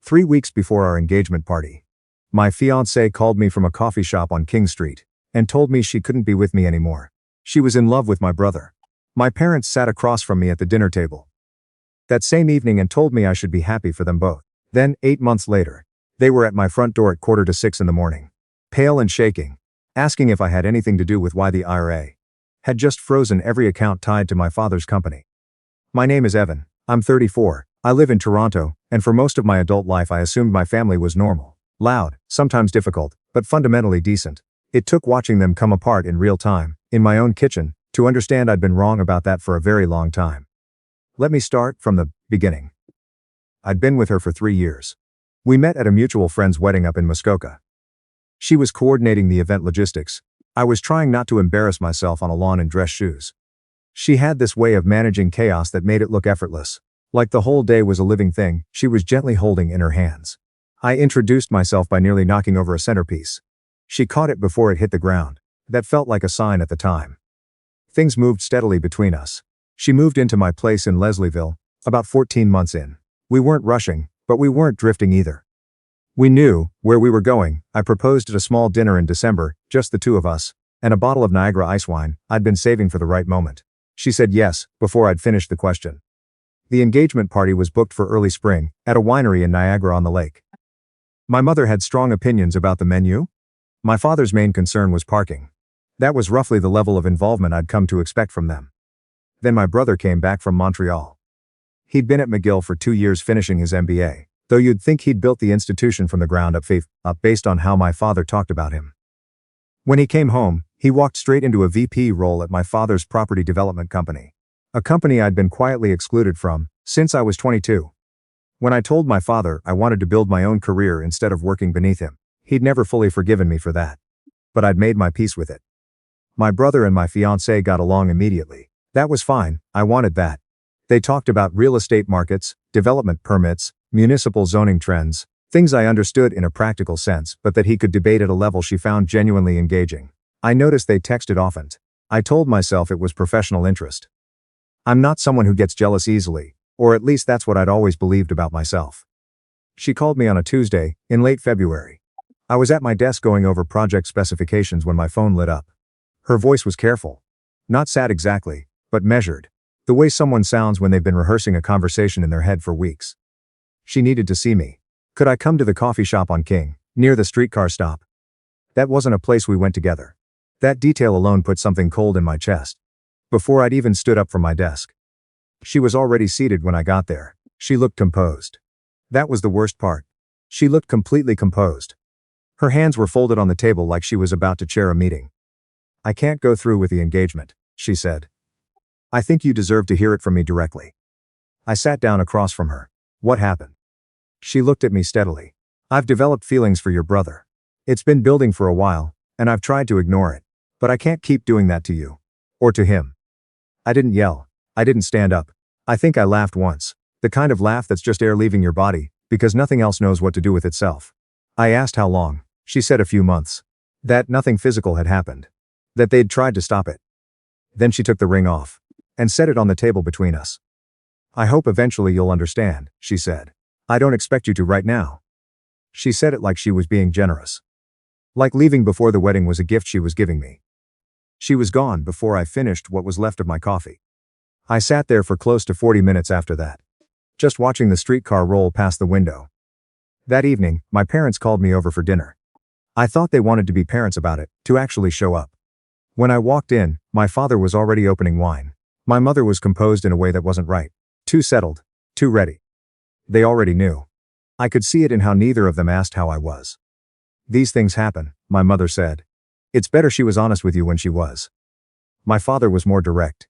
3 weeks before our engagement party, my fiancée called me from a coffee shop on King Street and told me she couldn't be with me anymore. She was in love with my brother. My parents sat across from me at the dinner table that same evening and told me I should be happy for them both. Then, 8 months later, they were at my front door at 5:45 in the morning, pale and shaking, asking if I had anything to do with why the IRA had just frozen every account tied to my father's company. My name is Evan. I'm 34. I live in Toronto, and for most of my adult life I assumed my family was normal, loud, sometimes difficult, but fundamentally decent. It took watching them come apart in real time, in my own kitchen, to understand I'd been wrong about that for a very long time. Let me start from the beginning. I'd been with her for 3 years. We met at a mutual friend's wedding up in Muskoka. She was coordinating the event logistics. I was trying not to embarrass myself on a lawn in dress shoes. She had this way of managing chaos that made it look effortless. Like the whole day was a living thing she was gently holding in her hands. I introduced myself by nearly knocking over a centerpiece. She caught it before it hit the ground. That felt like a sign at the time. Things moved steadily between us. She moved into my place in Leslieville, about 14 months in. We weren't rushing, but we weren't drifting either. We knew where we were going. I proposed at a small dinner in December, just the two of us, and a bottle of Niagara ice wine I'd been saving for the right moment. She said yes, before I'd finished the question. The engagement party was booked for early spring, at a winery in Niagara-on-the-Lake. My mother had strong opinions about the menu. My father's main concern was parking. That was roughly the level of involvement I'd come to expect from them. Then my brother came back from Montreal. He'd been at McGill for 2 years finishing his MBA, though you'd think he'd built the institution from the ground up based on how my father talked about him. When he came home, he walked straight into a VP role at my father's property development company, a company I'd been quietly excluded from since I was 22. When I told my father I wanted to build my own career instead of working beneath him, he'd never fully forgiven me for that. But I'd made my peace with it. My brother and my fiancée got along immediately. That was fine, I wanted that. They talked about real estate markets, development permits, municipal zoning trends, things I understood in a practical sense but that he could debate at a level she found genuinely engaging. I noticed they texted often. I told myself it was professional interest. I'm not someone who gets jealous easily, or at least that's what I'd always believed about myself. She called me on a Tuesday, in late February. I was at my desk going over project specifications when my phone lit up. Her voice was careful. Not sad exactly, but measured. The way someone sounds when they've been rehearsing a conversation in their head for weeks. She needed to see me. Could I come to the coffee shop on King, near the streetcar stop? That wasn't a place we went together. That detail alone put something cold in my chest. Before I'd even stood up from my desk. She was already seated when I got there. She looked composed. That was the worst part. She looked completely composed. Her hands were folded on the table like she was about to chair a meeting. I can't go through with the engagement, she said. I think you deserve to hear it from me directly. I sat down across from her. What happened? She looked at me steadily. I've developed feelings for your brother. It's been building for a while, and I've tried to ignore it. But I can't keep doing that to you. Or to him. I didn't yell. I didn't stand up. I think I laughed once. The kind of laugh that's just air leaving your body, because nothing else knows what to do with itself. I asked how long. She said a few months. That nothing physical had happened. That they'd tried to stop it. Then she took the ring off. And set it on the table between us. I hope eventually you'll understand, she said. I don't expect you to right now. She said it like she was being generous. Like leaving before the wedding was a gift she was giving me. She was gone before I finished what was left of my coffee. I sat there for close to 40 minutes after that. Just watching the streetcar roll past the window. That evening, my parents called me over for dinner. I thought they wanted to be parents about it, to actually show up. When I walked in, my father was already opening wine. My mother was composed in a way that wasn't right. Too settled. Too ready. They already knew. I could see it in how neither of them asked how I was. These things happen, my mother said. It's better she was honest with you when she was. My father was more direct.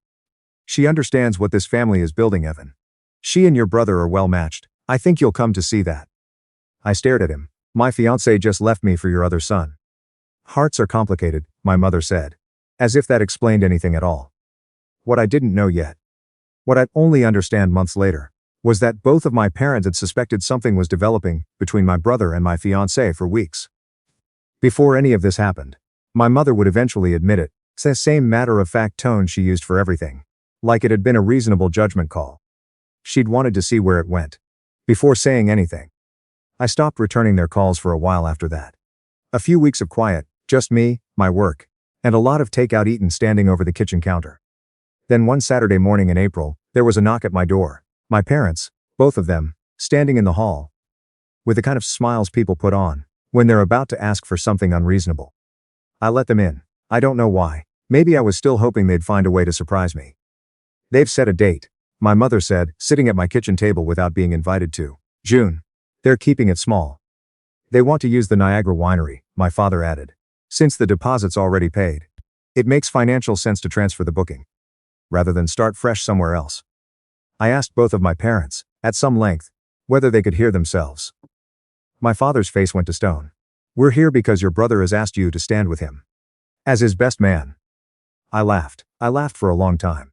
She understands what this family is building, Evan. She and your brother are well matched. I think you'll come to see that. I stared at him. My fiancé just left me for your other son. Hearts are complicated, my mother said. As if that explained anything at all. What I didn't know yet, what I'd only understand months later, was that both of my parents had suspected something was developing between my brother and my fiancée for weeks. Before any of this happened, my mother would eventually admit it, the same matter-of-fact tone she used for everything. Like it had been a reasonable judgment call. She'd wanted to see where it went. Before saying anything. I stopped returning their calls for a while after that. A few weeks of quiet, just me, my work, and a lot of takeout eaten standing over the kitchen counter. Then one Saturday morning in April, there was a knock at my door. My parents, both of them, standing in the hall, with the kind of smiles people put on when they're about to ask for something unreasonable. I let them in. I don't know why. Maybe I was still hoping they'd find a way to surprise me. They've set a date, my mother said, sitting at my kitchen table without being invited to. June. They're keeping it small. They want to use the Niagara winery, my father added. Since the deposit's already paid, it makes financial sense to transfer the booking, rather than start fresh somewhere else. I asked both of my parents, at some length, whether they could hear themselves. My father's face went to stone. We're here because your brother has asked you to stand with him as his best man. I laughed. I laughed for a long time.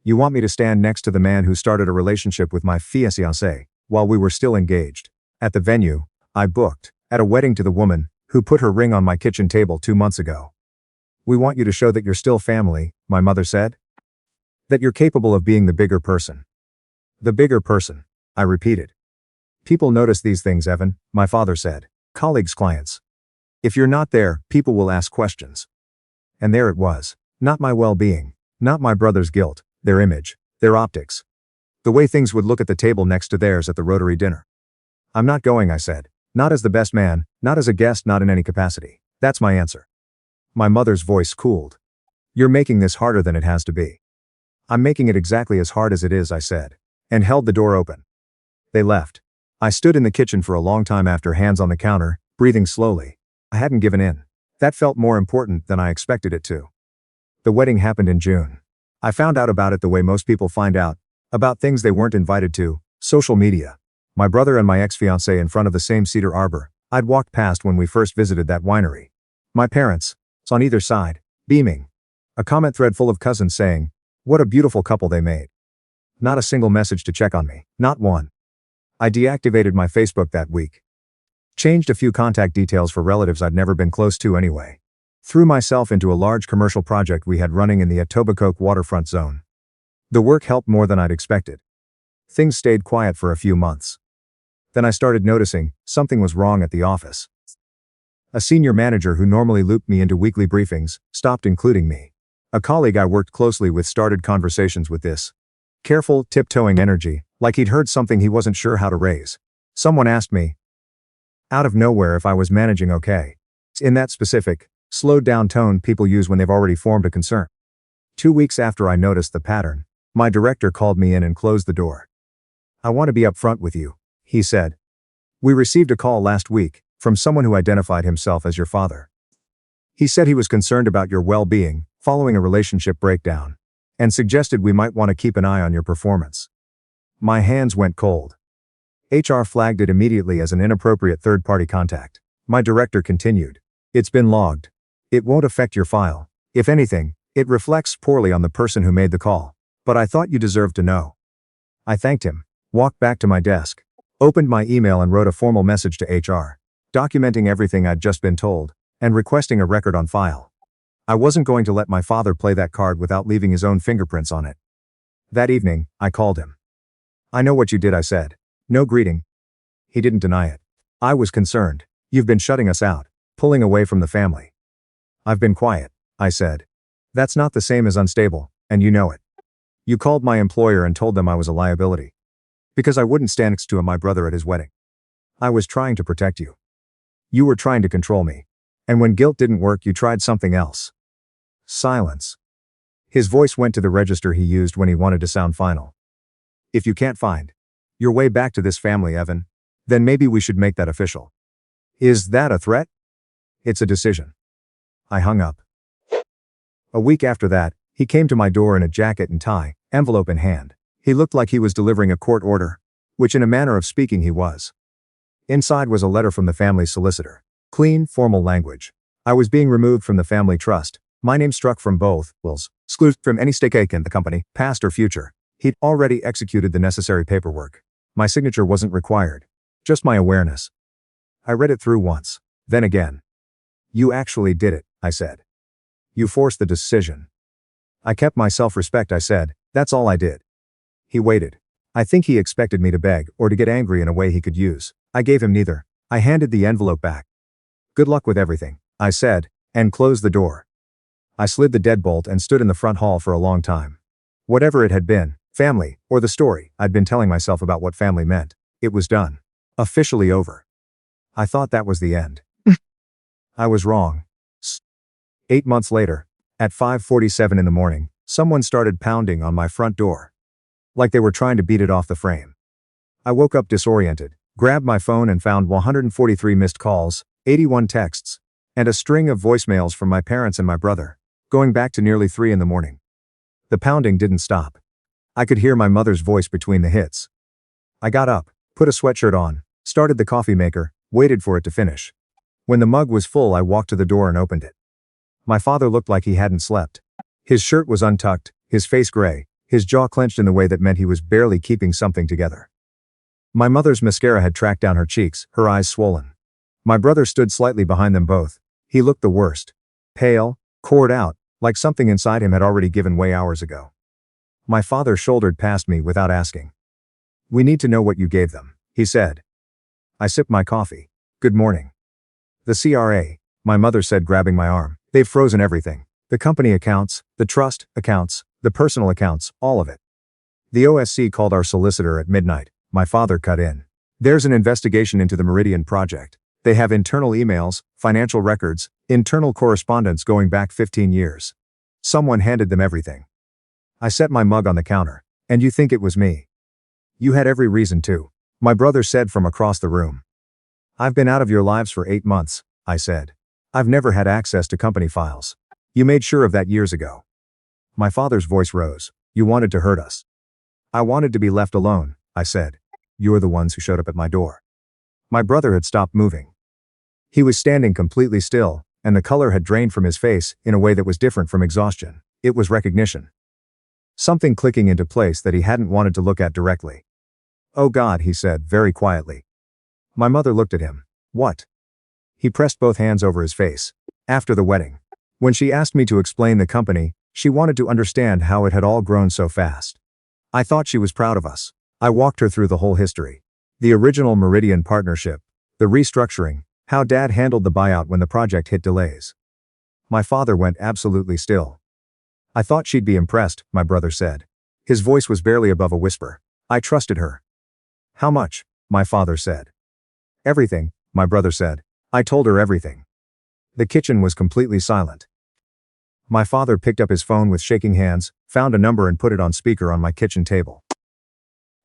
You want me to stand next to the man who started a relationship with my fiancée while we were still engaged, at the venue I booked, at a wedding to the woman who put her ring on my kitchen table 2 months ago. We want you to show that you're still family, my mother said. That you're capable of being the bigger person. The bigger person, I repeated. People notice these things, Evan, my father said. Colleagues, clients. If you're not there, people will ask questions. And there it was. Not my well-being, not my brother's guilt, their image, their optics. The way things would look at the table next to theirs at the Rotary dinner. I'm not going, I said. Not as the best man, not as a guest, not in any capacity. That's my answer. My mother's voice cooled. You're making this harder than it has to be. I'm making it exactly as hard as it is, I said, and held the door open. They left. I stood in the kitchen for a long time after, hands on the counter, breathing slowly. I hadn't given in. That felt more important than I expected it to. The wedding happened in June. I found out about it the way most people find out, about things they weren't invited to, social media. My brother and my ex-fiancée in front of the same cedar arbor I'd walked past when we first visited that winery. My parents, on either side, beaming. A comment thread full of cousins saying, what a beautiful couple they made. Not a single message to check on me, not one. I deactivated my Facebook that week. Changed a few contact details for relatives I'd never been close to anyway. Threw myself into a large commercial project we had running in the Etobicoke waterfront zone. The work helped more than I'd expected. Things stayed quiet for a few months. Then I started noticing something was wrong at the office. A senior manager who normally looped me into weekly briefings stopped including me. A colleague I worked closely with started conversations with this careful, tiptoeing energy, like he'd heard something he wasn't sure how to raise. Someone asked me, out of nowhere, if I was managing okay. In that specific, slowed down tone people use when they've already formed a concern. 2 weeks after I noticed the pattern, my director called me in and closed the door. I want to be upfront with you, he said. We received a call last week from someone who identified himself as your father. He said he was concerned about your well-being following a relationship breakdown and suggested we might want to keep an eye on your performance. My hands went cold. HR flagged it immediately as an inappropriate third-party contact. My director continued. It's been logged. It won't affect your file. If anything, it reflects poorly on the person who made the call. But I thought you deserved to know. I thanked him, walked back to my desk, opened my email and wrote a formal message to HR, documenting everything I'd just been told, and requesting a record on file. I wasn't going to let my father play that card without leaving his own fingerprints on it. That evening, I called him. I know what you did, I said. No greeting. He didn't deny it. I was concerned. You've been shutting us out, pulling away from the family. I've been quiet, I said. That's not the same as unstable, and you know it. You called my employer and told them I was a liability. Because I wouldn't stand next to my brother at his wedding. I was trying to protect you. You were trying to control me. And when guilt didn't work, you tried something else. Silence. His voice went to the register he used when he wanted to sound final. If you can't find your way back to this family, Evan, then maybe we should make that official. Is that a threat? It's a decision. I hung up. A week after that, he came to my door in a jacket and tie, envelope in hand. He looked like he was delivering a court order, which in a manner of speaking he was. Inside was a letter from the family's solicitor. Clean, formal language. I was being removed from the family trust. My name struck from both wills, excluded from any stake in the company, past or future. He'd already executed the necessary paperwork. My signature wasn't required. Just my awareness. I read it through once, then again. You actually did it, I said. You forced the decision. I kept my self-respect, I said. That's all I did. He waited. I think he expected me to beg or to get angry in a way he could use. I gave him neither. I handed the envelope back. Good luck with everything, I said, and closed the door. I slid the deadbolt and stood in the front hall for a long time. Whatever it had been, family, or the story I'd been telling myself about what family meant, it was done. Officially over. I thought that was the end. I was wrong. 8 months later, at 5:47 in the morning, someone started pounding on my front door. Like they were trying to beat it off the frame. I woke up disoriented, grabbed my phone and found 143 missed calls, 81 texts, and a string of voicemails from my parents and my brother, going back to nearly 3 in the morning. The pounding didn't stop. I could hear my mother's voice between the hits. I got up, put a sweatshirt on, started the coffee maker, waited for it to finish. When the mug was full, I walked to the door and opened it. My father looked like he hadn't slept. His shirt was untucked, his face gray, his jaw clenched in the way that meant he was barely keeping something together. My mother's mascara had tracked down her cheeks, her eyes swollen. My brother stood slightly behind them both. He looked the worst. Pale, cored out, like something inside him had already given way hours ago. My father shouldered past me without asking. "We need to know what you gave them," he said. I sipped my coffee. "Good morning." "The CRA," my mother said, grabbing my arm. "They've frozen everything. The company accounts, the trust accounts, the personal accounts, all of it." "The OSC called our solicitor at midnight," my father cut in. "There's an investigation into the Meridian project. They have internal emails, financial records, internal correspondence going back 15 years. Someone handed them everything." I set my mug on the counter. "And you think it was me?" "You had every reason to," my brother said from across the room. "I've been out of your lives for 8 months, I said. "I've never had access to company files. You made sure of that years ago." My father's voice rose. "You wanted to hurt us." "I wanted to be left alone," I said. "You're the ones who showed up at my door." My brother had stopped moving. He was standing completely still, and the color had drained from his face in a way that was different from exhaustion. It was recognition. Something clicking into place that he hadn't wanted to look at directly. "Oh God," he said, very quietly. My mother looked at him. "What?" He pressed both hands over his face. "After the wedding. When she asked me to explain the company, she wanted to understand how it had all grown so fast. I thought she was proud of us. I walked her through the whole history. The original Meridian partnership, the restructuring, how Dad handled the buyout when the project hit delays." My father went absolutely still. "I thought she'd be impressed," my brother said. His voice was barely above a whisper. "I trusted her." "How much?" my father said. "Everything," my brother said. "I told her everything." The kitchen was completely silent. My father picked up his phone with shaking hands, found a number and put it on speaker on my kitchen table.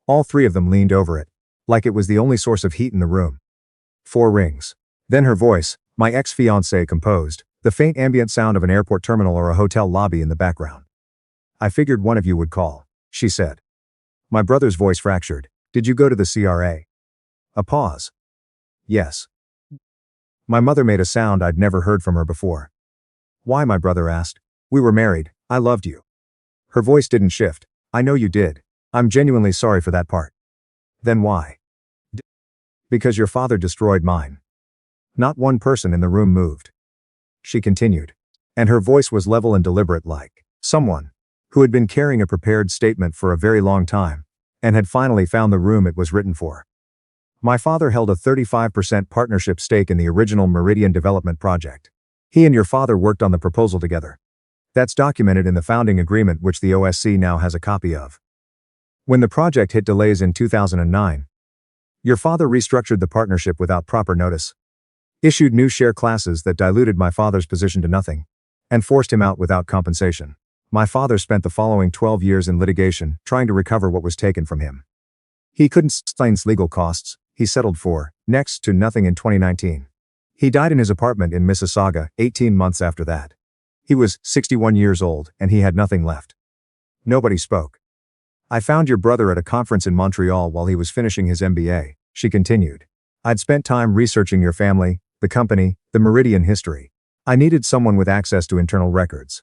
All 3 of them leaned over it, like it was the only source of heat in the room. 4 rings. Then her voice, my ex-fiancée, composed, the faint ambient sound of an airport terminal or a hotel lobby in the background. "I figured one of you would call," she said. My brother's voice fractured. "Did you go to the CRA?" A pause. "Yes." My mother made a sound I'd never heard from her before. "Why?" my brother asked. "We were married. I loved you." Her voice didn't shift. "I know you did. I'm genuinely sorry for that part." "Then why?" "Because your father destroyed mine." Not one person in the room moved. She continued. And her voice was level and deliberate, like someone who had been carrying a prepared statement for a very long time and had finally found the room it was written for. "My father held a 35% partnership stake in the original Meridian development project. He and your father worked on the proposal together. That's documented in the founding agreement, which the OSC now has a copy of. When the project hit delays in 2009, your father restructured the partnership without proper notice, issued new share classes that diluted my father's position to nothing, and forced him out without compensation. My father spent the following 12 years in litigation trying to recover what was taken from him. He couldn't sustain legal costs. He settled for next to nothing in 2019. He died in his apartment in Mississauga 18 months after that. He was 61 years old and he had nothing left." Nobody spoke. "I found your brother at a conference in Montreal while he was finishing his MBA, she continued. "I'd spent time researching your family, the company, the Meridian history. I needed someone with access to internal records.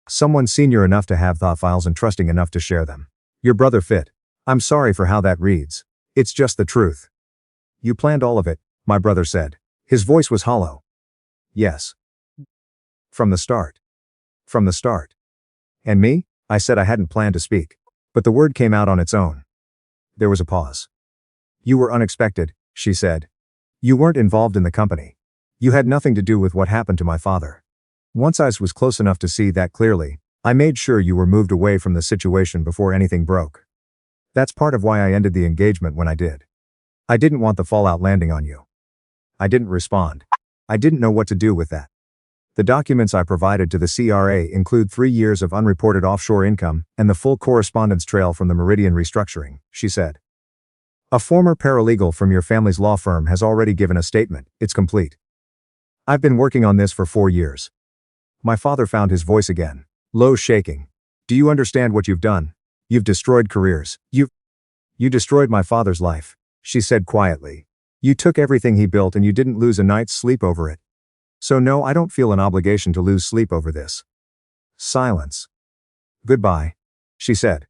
Someone senior enough to have the files and trusting enough to share them. Your brother fit. I'm sorry for how that reads. It's just the truth." "You planned all of it," my brother said. His voice was hollow. "Yes. From the start." "From the start." "And me?" I said. I hadn't planned to speak. But the word came out on its own. There was a pause. "You were unexpected," she said. You weren't involved in the company. You had nothing to do with what happened to my father. Once I was close enough to see that clearly, I made sure you were moved away from the situation before anything broke. That's part of why I ended the engagement when I did. I didn't want the fallout landing on you. I didn't respond. I didn't know what to do with that. The documents I provided to the CRA include 3 years of unreported offshore income and the full correspondence trail from the Meridian restructuring, she said. A former paralegal from your family's law firm has already given a statement. It's complete. I've been working on this for 4 years. My father found his voice again, low, shaking. Do you understand what you've done? You've destroyed careers. You destroyed my father's life, she said quietly. You took everything he built and you didn't lose a night's sleep over it. So no, I don't feel an obligation to lose sleep over this. Silence. Goodbye, she said.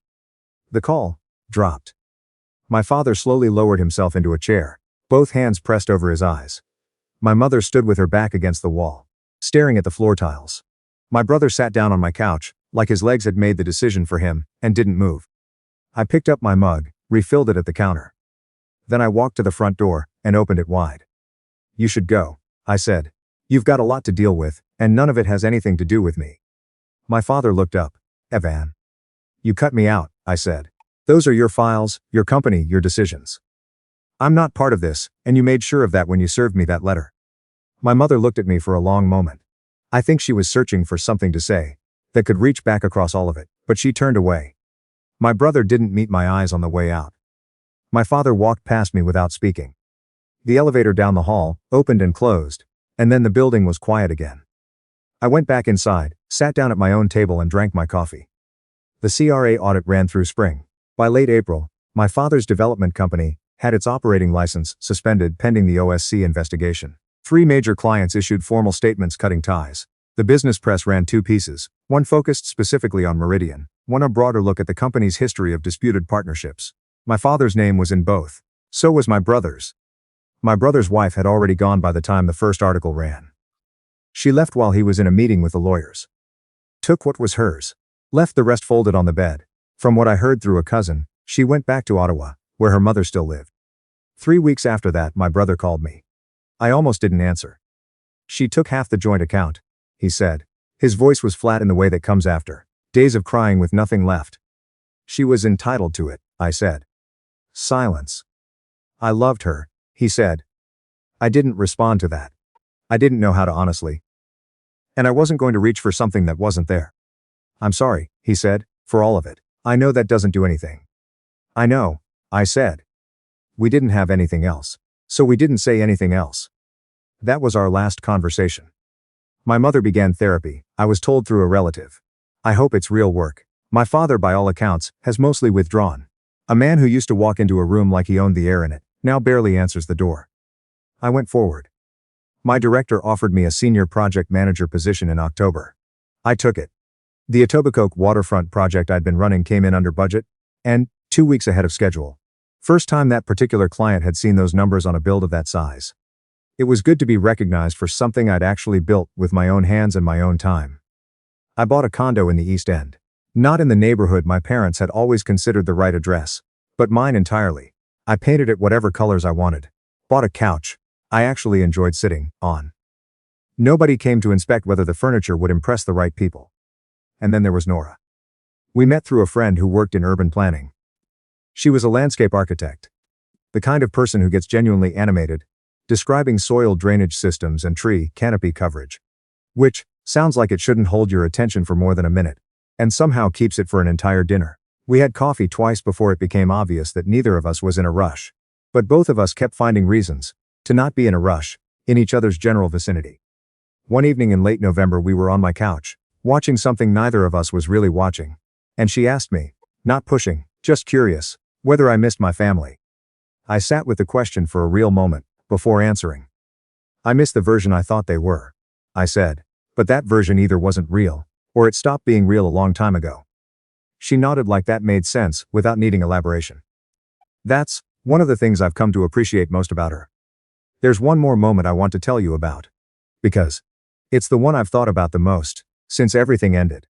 The call dropped. My father slowly lowered himself into a chair, both hands pressed over his eyes. My mother stood with her back against the wall, staring at the floor tiles. My brother sat down on my couch, like his legs had made the decision for him, and didn't move. I picked up my mug, refilled it at the counter. Then I walked to the front door, and opened it wide. You should go, I said. You've got a lot to deal with, and none of it has anything to do with me. My father looked up. Evan. You cut me out, I said. Those are your files, your company, your decisions. I'm not part of this, and you made sure of that when you served me that letter. My mother looked at me for a long moment. I think she was searching for something to say that could reach back across all of it, but she turned away. My brother didn't meet my eyes on the way out. My father walked past me without speaking. The elevator down the hall opened and closed, and then the building was quiet again. I went back inside, sat down at my own table and drank my coffee. The CRA audit ran through spring. By late April, my father's development company had its operating license suspended pending the OSC investigation. 3 major clients issued formal statements cutting ties. The business press ran 2 pieces, one focused specifically on Meridian, one a broader look at the company's history of disputed partnerships. My father's name was in both. So was my brother's. My brother's wife had already gone by the time the first article ran. She left while he was in a meeting with the lawyers. Took what was hers. Left the rest folded on the bed. From what I heard through a cousin, she went back to Ottawa, where her mother still lived. 3 weeks after that, my brother called me. I almost didn't answer. She took half the joint account, he said. His voice was flat in the way that comes after days of crying with nothing left. She was entitled to it, I said. Silence. I loved her, he said. I didn't respond to that. I didn't know how to honestly. And I wasn't going to reach for something that wasn't there. I'm sorry, he said, for all of it. I know that doesn't do anything. I know, I said. We didn't have anything else. So we didn't say anything else. That was our last conversation. My mother began therapy, I was told through a relative. I hope it's real work. My father, by all accounts, has mostly withdrawn. A man who used to walk into a room like he owned the air in it, now barely answers the door. I went forward. My director offered me a senior project manager position in October. I took it. The Etobicoke waterfront project I'd been running came in under budget, and 2 weeks ahead of schedule. First time that particular client had seen those numbers on a build of that size. It was good to be recognized for something I'd actually built with my own hands and my own time. I bought a condo in the East End. Not in the neighborhood my parents had always considered the right address, but mine entirely. I painted it whatever colors I wanted. Bought a couch I actually enjoyed sitting on. Nobody came to inspect whether the furniture would impress the right people. And then there was Nora. We met through a friend who worked in urban planning. She was a landscape architect. The kind of person who gets genuinely animated, describing soil drainage systems and tree canopy coverage. Which sounds like it shouldn't hold your attention for more than a minute, and somehow keeps it for an entire dinner. We had coffee twice before it became obvious that neither of us was in a rush. But both of us kept finding reasons to not be in a rush, in each other's general vicinity. One evening in late November we were on my couch, watching something neither of us was really watching. And she asked me, not pushing, just curious, whether I missed my family. I sat with the question for a real moment, before answering. I miss the version I thought they were, I said, but that version either wasn't real, or it stopped being real a long time ago. She nodded like that made sense, without needing elaboration. That's one of the things I've come to appreciate most about her. There's one more moment I want to tell you about. Because it's the one I've thought about the most, since everything ended.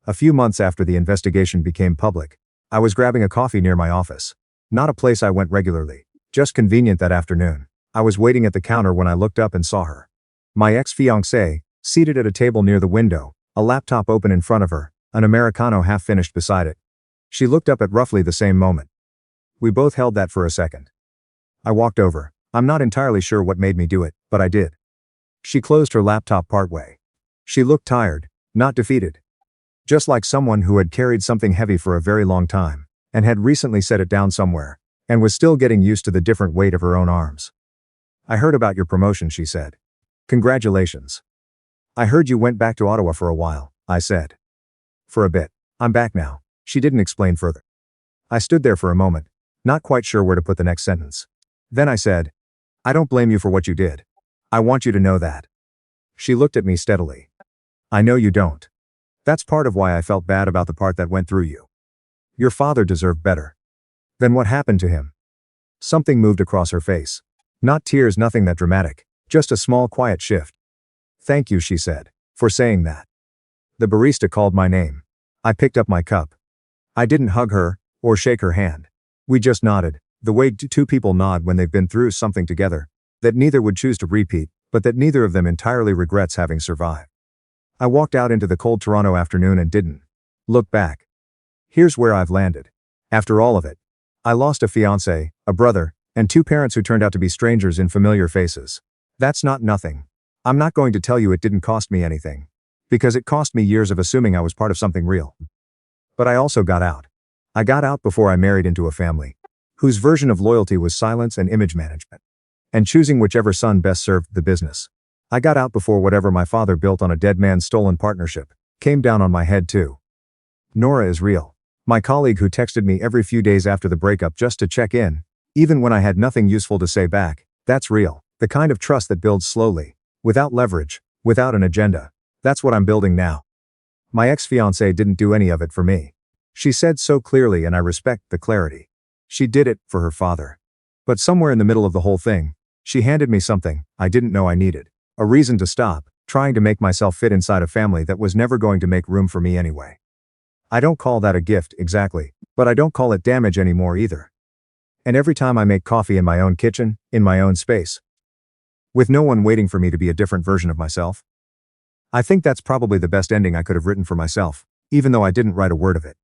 A few months after the investigation became public, I was grabbing a coffee near my office. Not a place I went regularly, Just convenient that afternoon. I was waiting at the counter when I looked up and saw her. My ex-fiancée, seated at a table near the window, a laptop open in front of her, an Americano half finished beside it. She looked up at roughly the same moment. We both held that for a second. I walked over. I'm not entirely sure what made me do it, but I did. She closed her laptop partway. She looked tired, not defeated. Just like someone who had carried something heavy for a very long time, and had recently set it down somewhere, and was still getting used to the different weight of her own arms. I heard about your promotion, she said. Congratulations. I heard you went back to Ottawa for a while, I said. For a bit. I'm back now. She didn't explain further. I stood there for a moment, not quite sure where to put the next sentence. Then I said, I don't blame you for what you did. I want you to know that. She looked at me steadily. I know you don't. That's part of why I felt bad about the part that went through you. Your father deserved better. Then what happened to him? Something moved across her face. Not tears, nothing that dramatic, just a small quiet shift. Thank you, she said, for saying that. The barista called my name. I picked up my cup. I didn't hug her, or shake her hand. We just nodded, the way two people nod when they've been through something together, that neither would choose to repeat, but that neither of them entirely regrets having survived. I walked out into the cold Toronto afternoon and didn't look back. Here's where I've landed. After all of it, I lost a fiancé, a brother, and two parents who turned out to be strangers in familiar faces. That's not nothing. I'm not going to tell you it didn't cost me anything. Because it cost me years of assuming I was part of something real. But I also got out. I got out before I married into a family whose version of loyalty was silence and image management, and choosing whichever son best served the business. I got out before whatever my father built on a dead man's stolen partnership came down on my head too. Nora is real. My colleague who texted me every few days after the breakup just to check in, even when I had nothing useful to say back, that's real. The kind of trust that builds slowly, without leverage, without an agenda. That's what I'm building now. My ex-fiancée didn't do any of it for me. She said so clearly, and I respect the clarity. She did it for her father. But somewhere in the middle of the whole thing, she handed me something I didn't know I needed. A reason to stop trying to make myself fit inside a family that was never going to make room for me anyway. I don't call that a gift exactly, but I don't call it damage anymore either. And every time I make coffee in my own kitchen, in my own space, with no one waiting for me to be a different version of myself, I think that's probably the best ending I could have written for myself, even though I didn't write a word of it.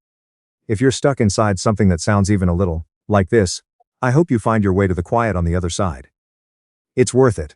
If you're stuck inside something that sounds even a little like this, I hope you find your way to the quiet on the other side. It's worth it.